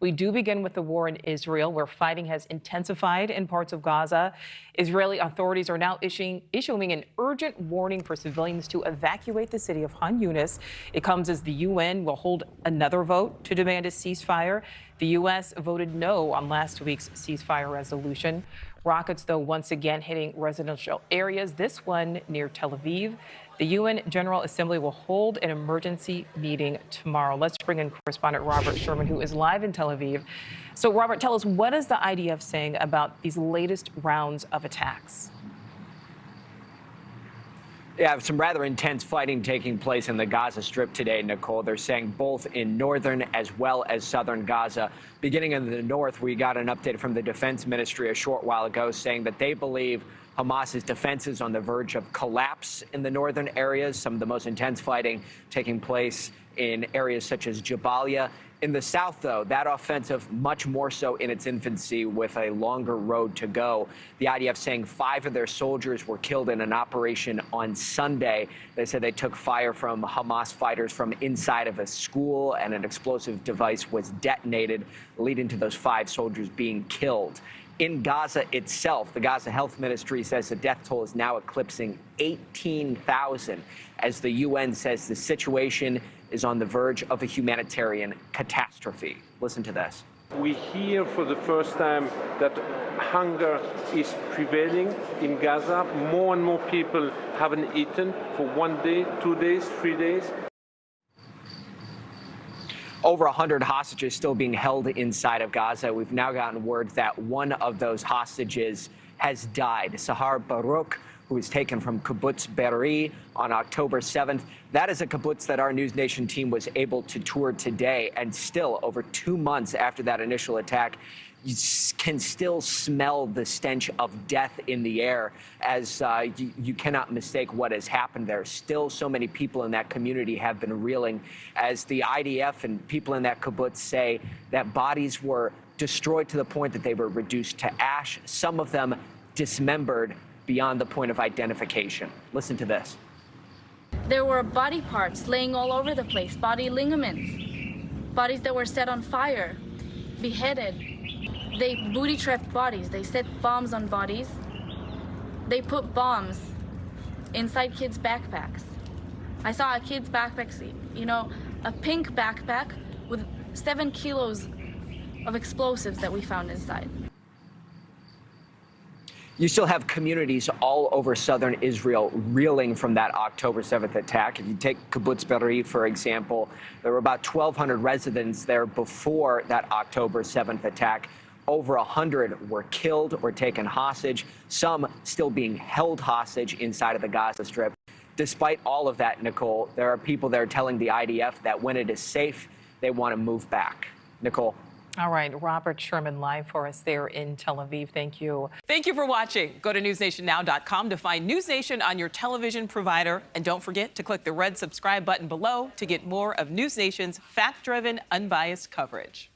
We do begin with the war in Israel, where fighting has intensified in parts of Gaza. Israeli authorities are now issuing an urgent warning for civilians to evacuate the city of Han Yunis. It comes as the UN will hold another vote to demand a ceasefire. The U.S. voted no on last week's ceasefire resolution. Rockets, though, once again hitting residential areas, this one near Tel Aviv. The UN General Assembly will hold an emergency meeting tomorrow. Let's bring in correspondent Robert Sherman, who is live in Tel Aviv. So, Robert, tell us, what is the IDF saying about these latest rounds of attacks? Yeah, some rather intense fighting taking place in the Gaza Strip today, Nichole. They're saying both in northern as well as southern Gaza. Beginning in the north, we got an update from the Defense Ministry a short while ago saying that they believe Hamas's defense is on the verge of collapse in the northern areas. Some of the most intense fighting taking place in areas such as Jabalia. In the south, though, that offensive much more so in its infancy with a longer road to go. The IDF saying 5 of their soldiers were killed in an operation on Sunday. They said they took fire from Hamas fighters from inside of a school, and an explosive device was detonated, leading to those 5 soldiers being killed. In Gaza itself, the Gaza Health Ministry says the death toll is now eclipsing 18,000, as the UN says the situation is on the verge of a humanitarian catastrophe. Listen to this. We hear for the first time that hunger is prevailing in Gaza. More and more people haven't eaten for 1 day, 2 days, 3 days. Over 100 hostages still being held inside of Gaza. We've now gotten word that one of those hostages has died. Sahar Baruch, who was taken from kibbutz Berlie on October 7th. That is a kibbutz that our NewsNation team was able to tour today, and still over 2 months after that initial attack, you can still smell the stench of death in the air, as you cannot mistake what has happened there. Still, so many people in that community have been reeling, as the IDF and people in that kibbutz say that bodies were destroyed to the point that they were reduced to ash, some of them dismembered beyond the point of identification. Listen to this. There were body parts laying all over the place, body ligaments, bodies that were set on fire, beheaded. They booty-trapped bodies. They set bombs on bodies. They put bombs inside kids' backpacks. I saw a kid's backpack, a pink backpack with 7 kilos of explosives that we found inside. You still have communities all over southern Israel reeling from that October 7th attack. If you take kibbutz Berlie, for example, there were about 1,200 residents there before that October 7th attack. Over 100 were killed or taken hostage, some still being held hostage inside of the Gaza Strip. Despite all of that, Nichole, there are people there telling the IDF that when it is safe, they want to move back. Nichole. All right, Robert Sherman live for us there in Tel Aviv. Thank you. Thank you for watching. Go to newsnationnow.com to find News Nation on your television provider. And don't forget to click the red subscribe button below to get more of News Nation's fact-driven, unbiased coverage.